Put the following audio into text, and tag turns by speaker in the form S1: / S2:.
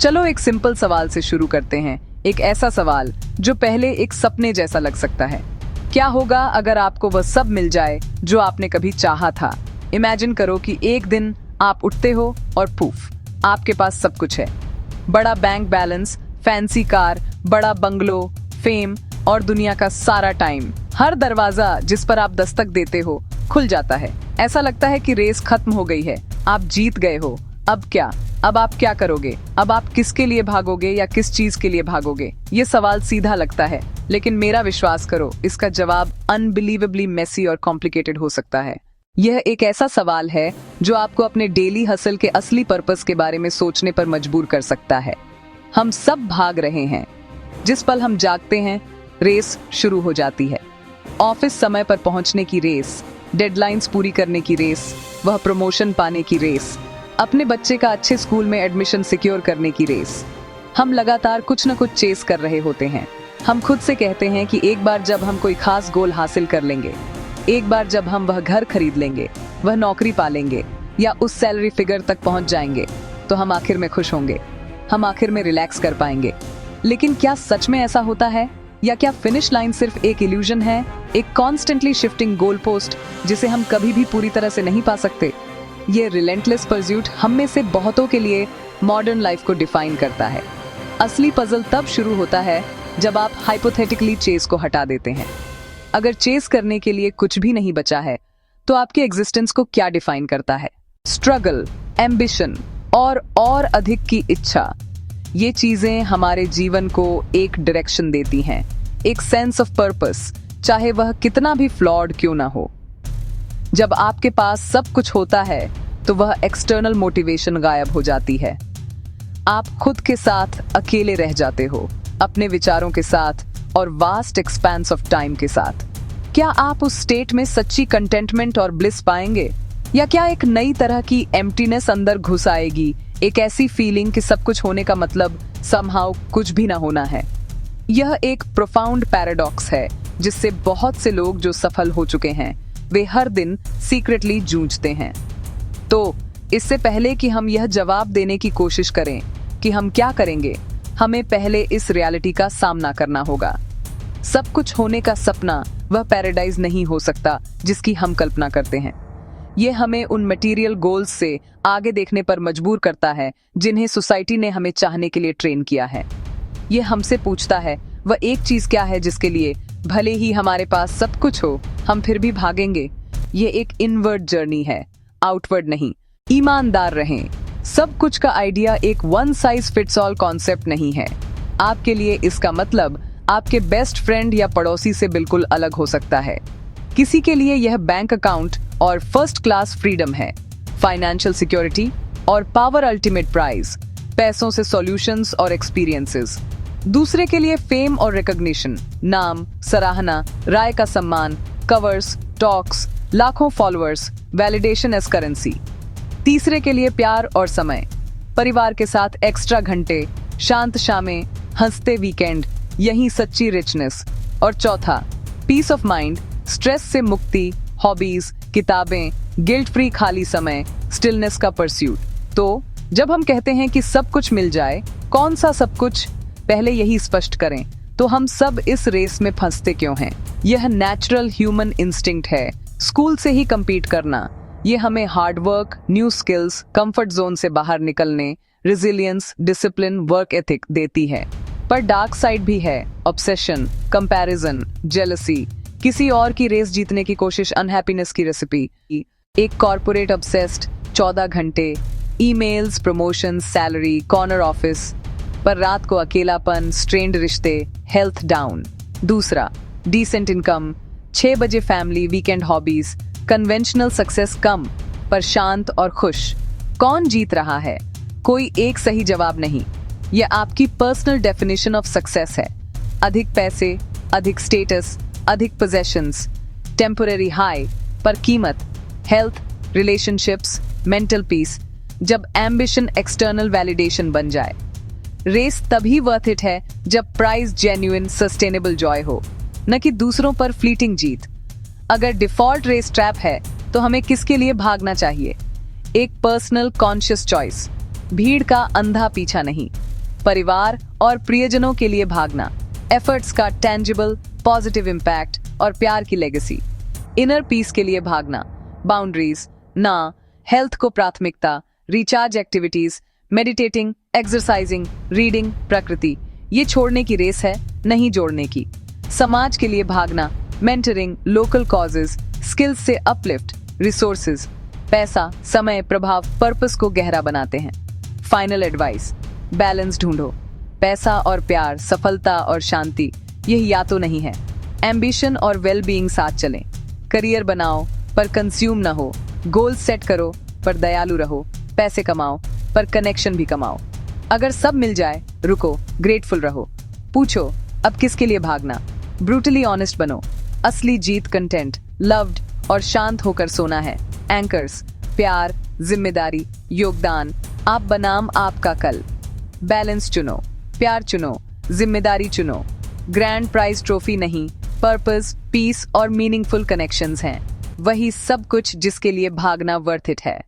S1: चलो एक सिंपल सवाल से शुरू करते हैं। एक ऐसा सवाल जो पहले एक सपने जैसा लग सकता है। क्या होगा अगर आपको वह सब मिल जाए जो आपने कभी चाहा था? इमेजिन करो कि एक दिन आप उठते हो और पूफ, आपके पास सब कुछ है। बड़ा बैंक बैलेंस, फैंसी कार, बड़ा बंगलो, फेम और दुनिया का सारा टाइम। हर दरवाजा जिस पर आप दस्तक देते हो खुल जाता है। ऐसा लगता है कि रेस खत्म हो गई है, आप जीत गए हो। अब क्या? अब आप क्या करोगे? अब आप किसके लिए भागोगे या किस चीज के लिए भागोगे? ये सवाल सीधा लगता है, लेकिन मेरा विश्वास करो, इसका जवाब अनबिलीवेबली मेसी और कॉम्प्लिकेटेड हो सकता है। यह एक ऐसा सवाल है जो आपको अपने डेली हसल के असली पर्पस के बारे में सोचने पर मजबूर कर सकता है। हम सब भाग रहे हैं। जिस पल हम जागते हैं, रेस शुरू हो जाती है। ऑफिस समय पर पहुंचने की रेस, डेडलाइंस पूरी करने की रेस, वह प्रमोशन पाने की रेस, अपने बच्चे का अच्छे स्कूल में एडमिशन सिक्योर करने की रेस। हम लगातार कुछ न कुछ चेस कर रहे होते हैं। हम खुद से कहते हैं कि एक बार जब हम कोई खास गोल हासिल कर लेंगे, एक बार जब हम वह घर खरीद लेंगे, वह नौकरी पालेंगे या उस सैलरी फिगर तक पहुंच जाएंगे, तो हम आखिर में खुश होंगे, हम आखिर में रिलैक्स कर पाएंगे। लेकिन क्या सच में ऐसा होता है, या क्या फिनिश लाइन सिर्फ एक इल्यूजन है, एक कॉन्स्टेंटली शिफ्टिंग गोल पोस्ट जिसे हम कभी भी पूरी तरह से नहीं पा सकते? ये रिलेंटलेस परस्यूट हम में से बहुतों के लिए मॉडर्न लाइफ को डिफाइन करता है। असली पजल तब शुरू होता है जब आप हाइपोथेटिकली चेस को हटा देते हैं। अगर चेस करने के लिए कुछ भी नहीं बचा है, तो आपके एग्जिस्टेंस को क्या डिफाइन करता है? स्ट्रगल, एम्बिशन और अधिक की इच्छा। ये चीजें हमारे जीवन को एक डायरेक्शन देती हैं, एक सेंस ऑफ पर्पस, चाहे वह कितना भी फ्लॉड क्यों ना हो। जब आपके पास सब कुछ होता है, तो वह एक्सटर्नल मोटिवेशन गायब हो जाती है। आप खुद के साथ अकेले रह जाते हो, अपने विचारों के साथ और वास्ट एक्सपेंस ऑफ टाइम के साथ। क्या आप उस स्टेट में सच्ची कंटेंटमेंट और ब्लिस पाएंगे, या क्या एक नई तरह की एम्प्टीनेस अंदर घुस आएगी, एक ऐसी फीलिंग कि सब कुछ होने का मतलब समहाउ कुछ भी ना होना है? यह एक प्रोफाउंड पैराडॉक्स है जिससे बहुत से लोग जो सफल हो चुके हैं, वे हर दिन सीक्रेटली जूझते हैं। तो इससे पहले कि हम यह जवाब देने की कोशिश करें कि हम क्या करेंगे, हमें पहले इस रियलिटी का सामना करना होगा। सब कुछ होने का सपना वह पैराडाइज नहीं हो सकता जिसकी हम कल्पना करते हैं। यह हमें उन मटेरियल गोल्स से आगे देखने पर मजबूर करता है जिन्हें सोसाइटी ने हमें चाहने के लिए ट्रेन किया है। यह हमसे पूछता है, वह एक चीज क्या है जिसके लिए भले ही हमारे पास सब कुछ हो, हम फिर भी भागेंगे? ये एक इनवर्ड जर्नी है, आउटवर्ड नहीं। ईमानदार रहें, सब कुछ का आइडिया एक one size fits all concept नहीं है। आपके लिए इसका मतलब आपके बेस्ट फ्रेंड या पड़ोसी से बिल्कुल अलग हो सकता है। किसी के लिए यह बैंक अकाउंट और फर्स्ट क्लास फ्रीडम है, फाइनेंशियल सिक्योरिटी और पावर अल्टीमेट प्राइज, पैसों से सॉल्यूशंस और एक्सपीरियंसेस। दूसरे के लिए फेम और रिकॉग्निशन, नाम, सराहना, राय का सम्मान, कवर्स, टॉक्स, लाखों फॉलोअर्स, वैलिडेशन एज करेंसी। तीसरे के लिए प्यार और समय, परिवार के साथ एक्स्ट्रा घंटे, शांत शामें, हंसते वीकेंड, यही सच्ची रिचनेस। और चौथा, पीस ऑफ माइंड, स्ट्रेस से मुक्ति, हॉबीज, किताबें, गिल्ट फ्री खाली समय, स्टिलनेस का परस्यूट। तो जब हम कहते हैं कि सब कुछ मिल जाए, कौन सा सब कुछ? पहले यही स्पष्ट करें, तो हम सब इस रेस में फंसते क्यों हैं? यह नेचुरल ह्यूमन इंस्टिंक्ट है, स्कूल से ही compete करना। ये हमें hard work, new skills, comfort zone से बाहर निकलने, रेजिलियंस, डिसिप्लिन, वर्क एथिक देती है। पर डार्क साइड भी है, ऑब्सेशन, कंपैरिजन, जेलसी, किसी और की रेस जीतने की कोशिश, अनहैप्पीनेस की रेसिपी। एक कॉर्पोरेट ऑब्सेस्ड 14 घंटे, emails, promotion, salary, corner office, पर रात को अकेलापन, स्ट्रेन्ड रिश्ते, हेल्थ डाउन। दूसरा, डिसेंट इनकम, 6 बजे family, weekend hobbies, conventional success कम पर शांत और खुश। कौन जीत रहा है? कोई एक सही जवाब नहीं। यह आपकी पर्सनल डेफिनेशन ऑफ सक्सेस है। अधिक पैसे, अधिक स्टेटस, अधिक पोजेशंस, टेम्पररी हाई पर कीमत, हेल्थ, रिलेशनशिप्स, मेंटल पीस। जब एम्बिशन एक्सटर्नल वैलिडेशन बन जाए। रेस तभी वर्थ इट है जब प्राइस जेन्युइन सस्टेनेबल जॉय हो, न कि दूसरों पर फ्लीटिंग जीत। अगर डिफॉल्ट रेस ट्रैप है, तो हमें किसके लिए भागना चाहिए? एक पर्सनल कॉन्शियस चॉइस, भीड़ का अंधा पीछा नहीं। परिवार और प्रियजनों के लिए भागना, एफर्ट्स का टेंजिबल पॉजिटिव इम्पैक्ट और प्यार की लेगेसी। इनर पीस के लिए भागना, बाउंड्रीज ना, हेल्थ को प्राथमिकता, recharge activities, meditating, exercising, reading, प्रकृति। ये छोड़ने की रेस है, नहीं जोड़ने की। समाज के लिए भागना, मेंटरिंग, लोकल कॉजेज, स्किल्स से अपलिफ्ट, रिसोर्सेज, पैसा, समय, प्रभाव पर्पस को गहरा बनाते हैं। फाइनल एडवाइस, बैलेंस ढूंढो। पैसा और प्यार, सफलता और शांति, यह या तो नहीं है। एम्बिशन और वेल बीइंग साथ चलें। करियर बनाओ पर कंज्यूम ना हो। गोल सेट करो पर दयालु रहो। पैसे कमाओ पर कनेक्शन भी कमाओ। अगर सब मिल जाए, रुको, ग्रेटफुल रहो। पूछो, अब किसके लिए भागना? ब्रूटली ऑनेस्ट बनो। असली जीत कंटेंट, लव्ड और शांत होकर सोना है। एंकर्स, प्यार, जिम्मेदारी, योगदान, आप बनाम आपका कल। बैलेंस चुनो, प्यार चुनो, जिम्मेदारी चुनो। ग्रैंड प्राइज ट्रॉफी नहीं, पर्पस, पीस और मीनिंगफुल कनेक्शंस हैं। वही सब कुछ जिसके लिए भागना वर्थ इट है।